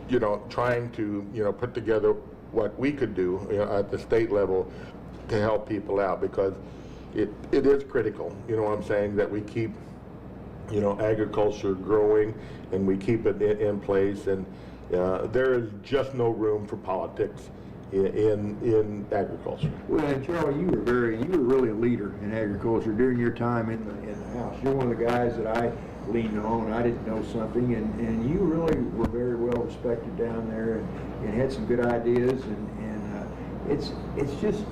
you know, trying to, you know, put together what we could do, you know, at the state level to help people out, because it is critical, you know what I'm saying, that we keep, you know, agriculture growing and we keep it in place, and there is just no room for politics in agriculture. Well, and Charlie, you were really a leader in agriculture during your time in the House. You're one of the guys that I leaned on. I didn't know something, and you really were very well respected down there, and had some good ideas, and it's just,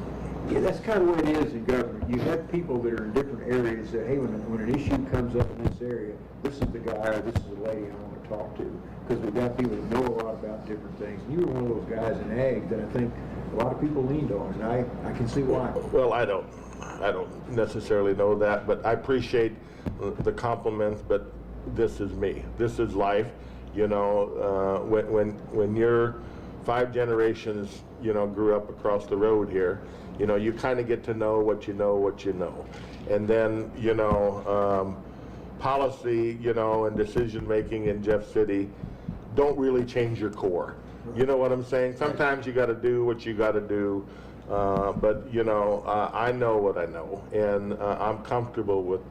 yeah, that's kind of what it is in government. You have people that are in different areas that, hey, when an issue comes up in this area, this is the guy or this is the lady I want to talk to, because we've got people that know a lot about different things. You were one of those guys in ag that I think a lot of people leaned on, and I can see why. Well, I don't necessarily know that, but I appreciate the compliments, but this is me. This is life. You know, when you're 5 generations, you know, grew up across the road here, you know, you kind of get to know what you know. And then, you know, policy, you know, and decision making in Jeff City don't really change your core. You know what I'm saying? Sometimes you got to do what you got to do, but you know, I know what I know, and I'm comfortable with,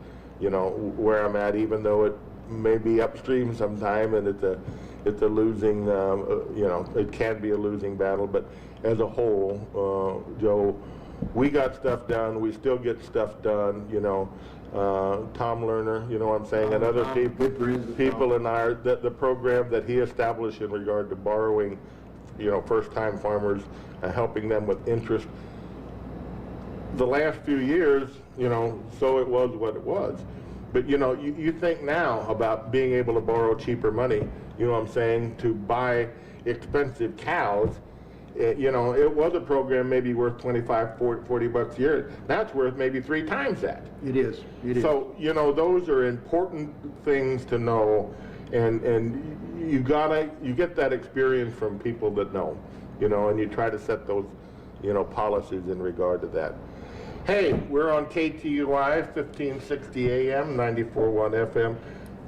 you know, where I'm at, even though it may be upstream sometime, and it's a losing, you know, it can be a losing battle. But as a whole, Joe, we got stuff done. We still get stuff done. You know, Tom Lerner, you know what I'm saying, and other people in our the program that he established in regard to borrowing, you know, first-time farmers, helping them with interest. The last few years, you know, so it was what it was. But you know, you think now about being able to borrow cheaper money, you know what I'm saying, to buy expensive cows. You know, it was a program maybe worth 25, 40 bucks a year. Now it's worth maybe 3 times that. It is. It is. So, you know, those are important things to know, and you get that experience from people that know, you know, and you try to set those, you know, policies in regard to that. Hey, we're on KTUI, 1560 AM, 94.1 FM.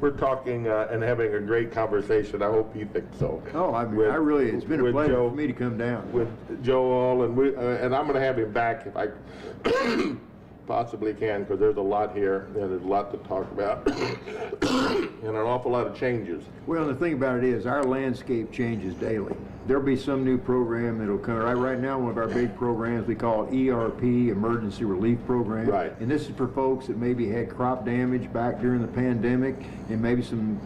We're talking and having a great conversation. I hope you think so. Oh, I mean, it's been a pleasure for me to come down. With Joe All, and I'm going to have him back if I possibly can, because there's a lot here, and there's a lot to talk about, and an awful lot of changes. Well, the thing about it is, our landscape changes daily. There'll be some new program that'll come. Right now, one of our big programs we call ERP, Emergency Relief Program. Right. And this is for folks that maybe had crop damage back during the pandemic, and maybe some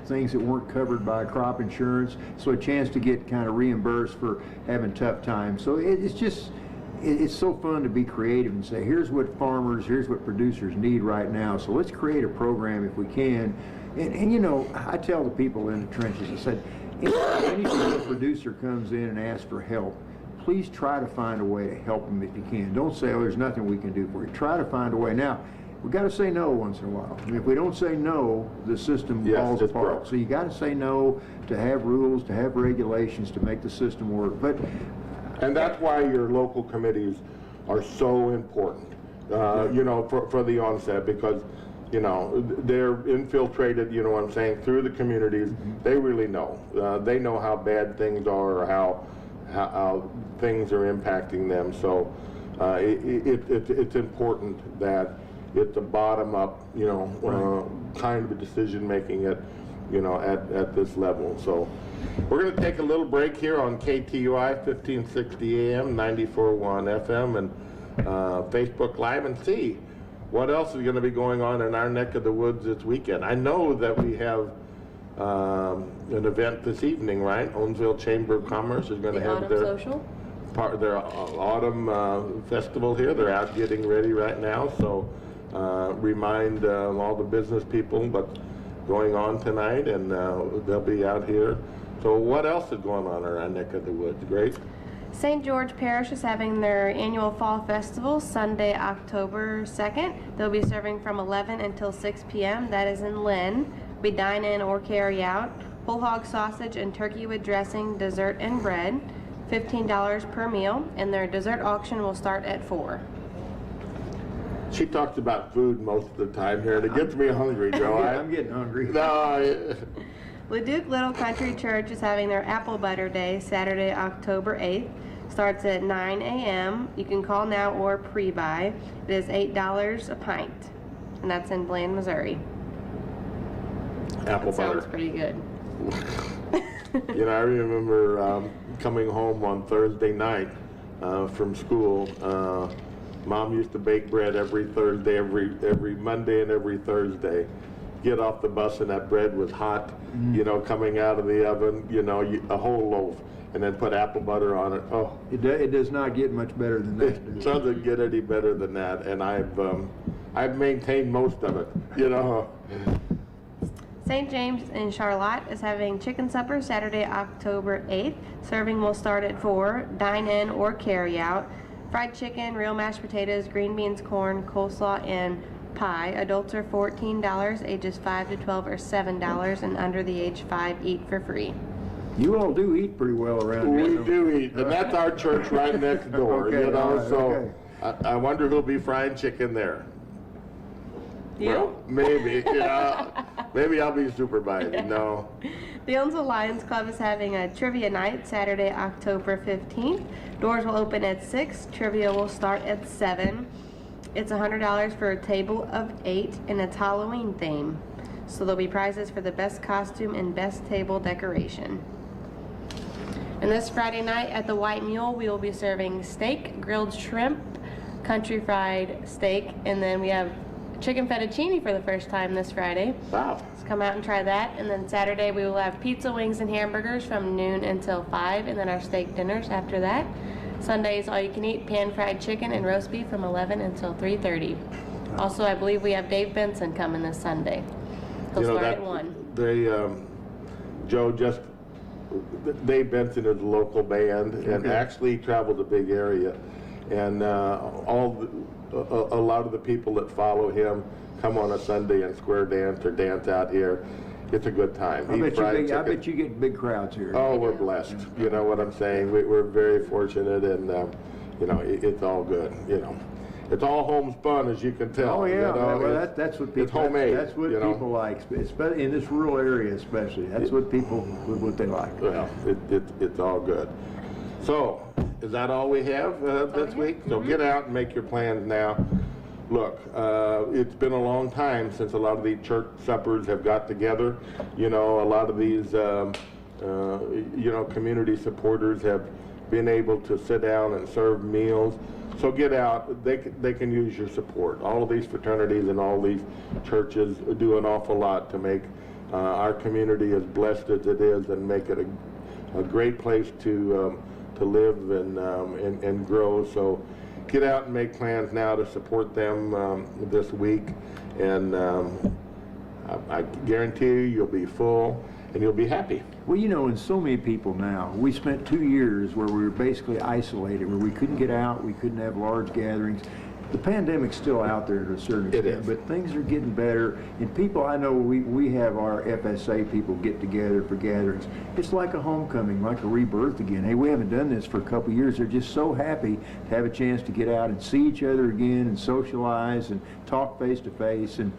things that weren't covered by crop insurance. So a chance to get kind of reimbursed for having tough times. So it's so fun to be creative and say, here's what producers need right now. So let's create a program if we can. And you know, I tell the people in the trenches, I said, if anything a producer comes in and asks for help, please try to find a way to help them if you can. Don't say, oh, there's nothing we can do for you. Try to find a way. Now, we've got to say no once in a while. I mean, if we don't say no, the system falls apart. So you got to say no, to have rules, to have regulations, to make the system work. And that's why your local committees are so important, you know, for the onset, because, you know, they're infiltrated, you know what I'm saying, through the communities. They really know. They know how bad things are, or how things are impacting them. So it's important that it's a bottom-up, you know, kind of decision making at this level. So we're going to take a little break here on KTUI 1560 AM, 94.1 FM, and Facebook Live, and see what else is going to be going on in our neck of the woods this weekend. I know that we have an event this evening, right? Owensville Chamber of Commerce is going to have their autumn festival here. They're out getting ready right now, so remind all the business people what's going on tonight, and they'll be out here. So what else is going on in our neck of the woods? Grace? St. George Parish is having their annual Fall Festival Sunday, October 2nd. They'll be serving from 11 until 6 p.m. That is in Lynn. Be dine in or carry out. Whole hog sausage and turkey with dressing, dessert and bread. $15 per meal, and their dessert auction will start at 4. She talks about food most of the time here, and it gets me hungry, Joe. I'm getting hungry. No, Leduc Little Country Church is having their Apple Butter Day Saturday, October 8th. Starts at 9 a.m. You can call now or pre-buy. It is $8 a pint, and that's in Bland, Missouri. apple butter. Sounds pretty good. You know, I remember coming home on Thursday night from school. Mom used to bake bread every Thursday, every Monday and every Thursday. Get off the bus and that bread was hot, you know, coming out of the oven, you know, a whole loaf, and then put apple butter on it. Oh, it does not get much better than that. It doesn't get any better than that, and I've maintained most of it, you know. St. James in Charlotte is having chicken supper Saturday, October 8th. Serving will start at 4. Dine in or carry out. Fried chicken, real mashed potatoes, green beans, corn, coleslaw, and pie. Adults are $14, ages 5 to 12 are $7, and under the age 5 eat for free. You all do eat pretty well around here. We do eat, and that's our church right next door, Okay, you know, right, so okay. I wonder who'll be frying chicken there. Well, maybe, maybe I'll be supervising, no. The Owensville Lions Club is having a trivia night Saturday, October 15th. Doors will open at 6. Trivia will start at 7. It's $100 for a table of 8, and it's Halloween theme. So there'll be prizes for the best costume and best table decoration. And this Friday night at the White Mule, we will be serving steak, grilled shrimp, country fried steak, and then we have chicken fettuccine for the first time this Friday. Wow. So come out and try that. And then Saturday we will have pizza, wings, and hamburgers from noon until 5, and then our steak dinners after that. Sundays all you can eat pan-fried chicken and roast beef from 11 until 3:30. Also, I believe we have Dave Benson coming this Sunday. He'll start at 1. They, Joe, Dave Benson is a local band and actually traveled a big area. And a lot of the people that follow him come on a Sunday and square dance or dance out here. It's a good time. I bet you get big crowds here. Oh, we're blessed. You know what I'm saying? We're very fortunate, and you know, it's all good. You know, it's all homespun, as you can tell. Oh yeah, you know? well, that's what people. It's homemade. That's what people like, especially in this rural area, especially. That's what they like. Well, it's all good. So, is that all we have this week? So get out and make your plans now. Look, it's been a long time since a lot of these church suppers have got together. You know, a lot of these, you know, community supporters have been able to sit down and serve meals. So get out. They can use your support. All of these fraternities and all these churches do an awful lot to make our community as blessed as it is and make it a great place to live and grow. So get out and make plans now to support them this week, and I guarantee you'll be full and you'll be happy. Well, you know, and so many people now, we spent 2 years where we were basically isolated, where we couldn't get out, we couldn't have large gatherings. The pandemic's still out there to a certain extent, but things are getting better. And people, I know we have our FSA people get together for gatherings. It's like a homecoming, like a rebirth again. Hey, we haven't done this for a couple of years. They're just so happy to have a chance to get out and see each other again and socialize and talk face to face. And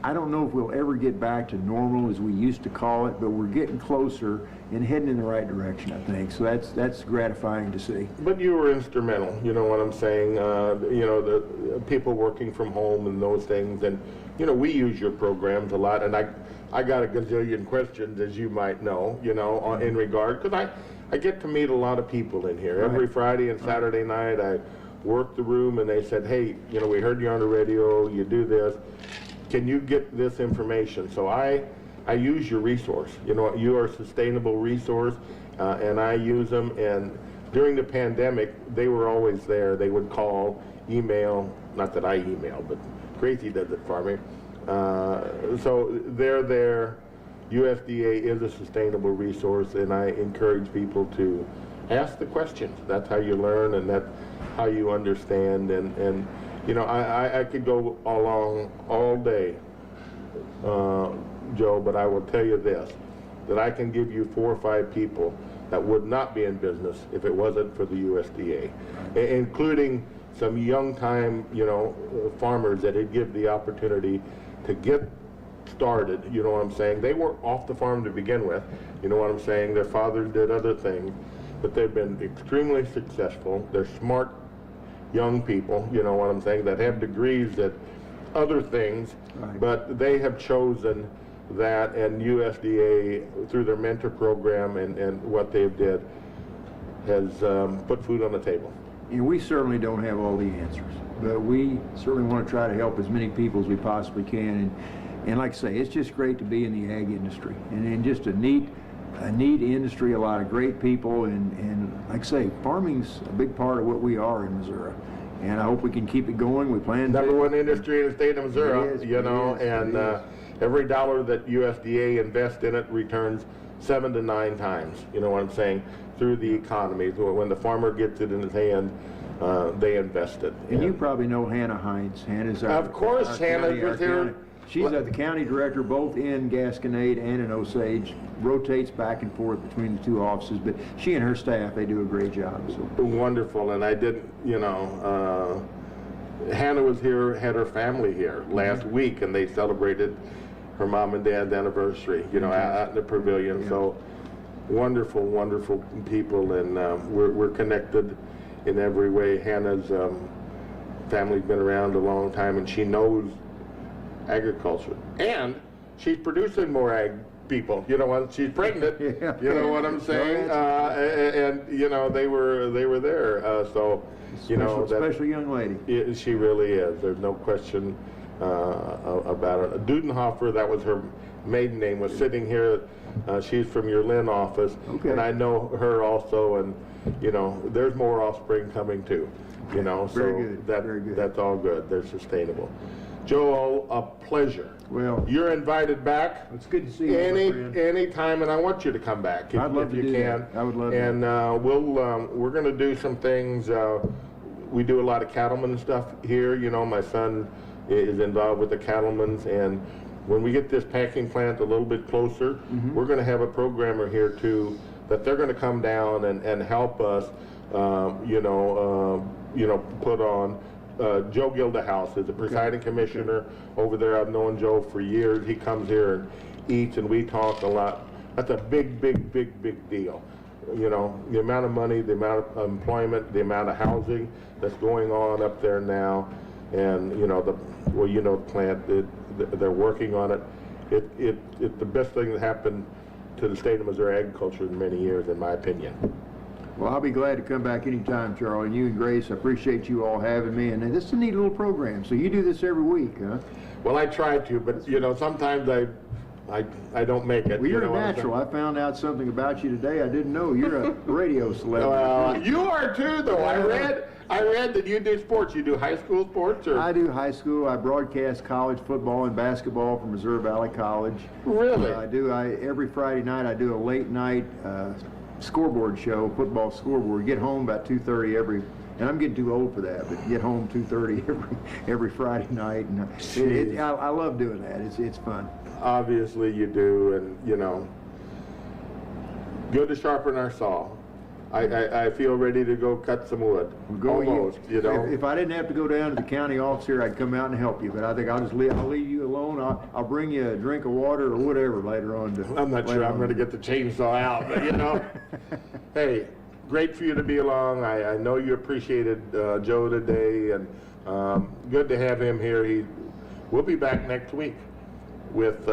I don't know if we'll ever get back to normal as we used to call it, but we're getting closer and heading in the right direction, I think. So that's gratifying to see. But you were instrumental, you know what I'm saying? You know, the people working from home and those things. And, you know, we use your programs a lot. And I got a gazillion questions, as you might know, you know, in regard. Because I get to meet a lot of people in here. Every Friday and Saturday night I work the room, and they said, hey, you know, we heard you on the radio, you do this. Can you get this information? So I use your resource. You know, you are a sustainable resource, and I use them. And during the pandemic, they were always there. They would call, email, not that I email, but Gracie does it for me. So they're there. USDA is a sustainable resource, and I encourage people to ask the questions. That's how you learn, and that's how you understand. And you know, I could go along all day, Joe, but I will tell you this, that I can give you 4 or 5 people that would not be in business if it wasn't for the USDA, including some young time, you know, farmers that had give the opportunity to get started, you know what I'm saying? They were off the farm to begin with, you know what I'm saying? Their fathers did other things, but they've been extremely successful. They're smart young people, you know what I'm saying, that have degrees at other things, but they have chosen that, and USDA, through their mentor program and what they've did, has put food on the table. And we certainly don't have all the answers, but we certainly want to try to help as many people as we possibly can. And like I say, it's just great to be in the ag industry, and just a neat industry, a lot of great people, and like I say, farming's a big part of what we are in Missouri, and I hope we can keep it going. We plan to. #1 industry in the state of Missouri, you know, and every dollar that USDA invests in it returns 7 to 9 times, you know what I'm saying, through the economy. When the farmer gets it in his hand, they invest it. And you probably know Hannah Hines. Hannah's our, of course, Hannah was here. She's the county director both in Gasconade and in Osage, rotates back and forth between the 2 offices, but she and her staff, they do a great job. So. Wonderful, and I didn't, you know, Hannah was here, had her family here last week, and they celebrated her mom and dad's anniversary, you know, out in the pavilion. So wonderful, wonderful people, and we're connected in every way. Hannah's family's been around a long time, and she knows agriculture, and she's producing more ag people. You know, when she's pregnant, you know what I'm saying? And you know, they were there. So you know, special young lady. She really is. There's no question about it. Dudenhofer, that was her maiden name, was sitting here. She's from your Lynn office, and I know her also. And you know, there's more offspring coming too. You know, so Very good. That's all good. They're sustainable. Joel, a pleasure. Well, you're invited back. It's good to see you, Any time, and I want you to come back I'd love if you to do can. that. I would love to. And we're going to do some things. We do a lot of cattleman stuff here. You know, my son is involved with the cattlemen's, and when we get this packing plant a little bit closer, we're going to have a programmer here too, that they're going to come down and help us. Put on. Joe Gildahouse is the presiding commissioner over there. I've known Joe for years. He comes here and eats, and we talk a lot. That's a big deal. You know, the amount of money, the amount of employment, the amount of housing that's going on up there now, and you know the plant. They're working on it. It's the best thing that happened to the state of Missouri agriculture in many years, in my opinion. Well, I'll be glad to come back anytime, Charlie. And you and Grace, I appreciate you all having me. And this is a neat little program. So you do this every week, huh? Well, I try to, but you know, sometimes I don't make it. Well, you're you know a natural. I found out something about you today I didn't know. You're a radio celebrity. You are too, though. I read that you do sports. You do high school sports, or? I do high school. I broadcast college football and basketball for Missouri Valley College. Really? Every Friday night I do a late night scoreboard show, football scoreboard. Get home about 2:30 and I'm getting too old for that, but get home 2:30 every Friday night, and I love doing that. It's fun. Obviously you do, and you know, good to sharpen our saw. I feel ready to go cut some wood. Almost, you know. If I didn't have to go down to the county office here, I'd come out and help you. But I think I'll leave you alone. I'll bring you a drink of water or whatever later on. I'm not sure I'm going to get the chainsaw out, but you know. Hey, great for you to be along. I know you appreciated Joe today, and good to have him here. We'll be back next week with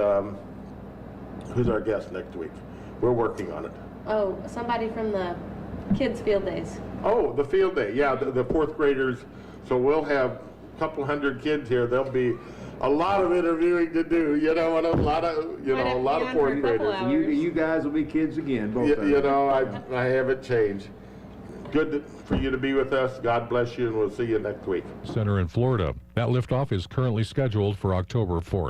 who's our guest next week. We're working on it. Oh, somebody from the kids' field days. Oh, the field day. Yeah, the fourth graders. So we'll have a couple hundred kids here. There'll be a lot of interviewing to do. You know, and a lot of fourth graders. You guys will be kids again, both of you. You know, I haven't changed. Good for you to be with us. God bless you, and we'll see you next week. Center in Florida. That liftoff is currently scheduled for October 4th.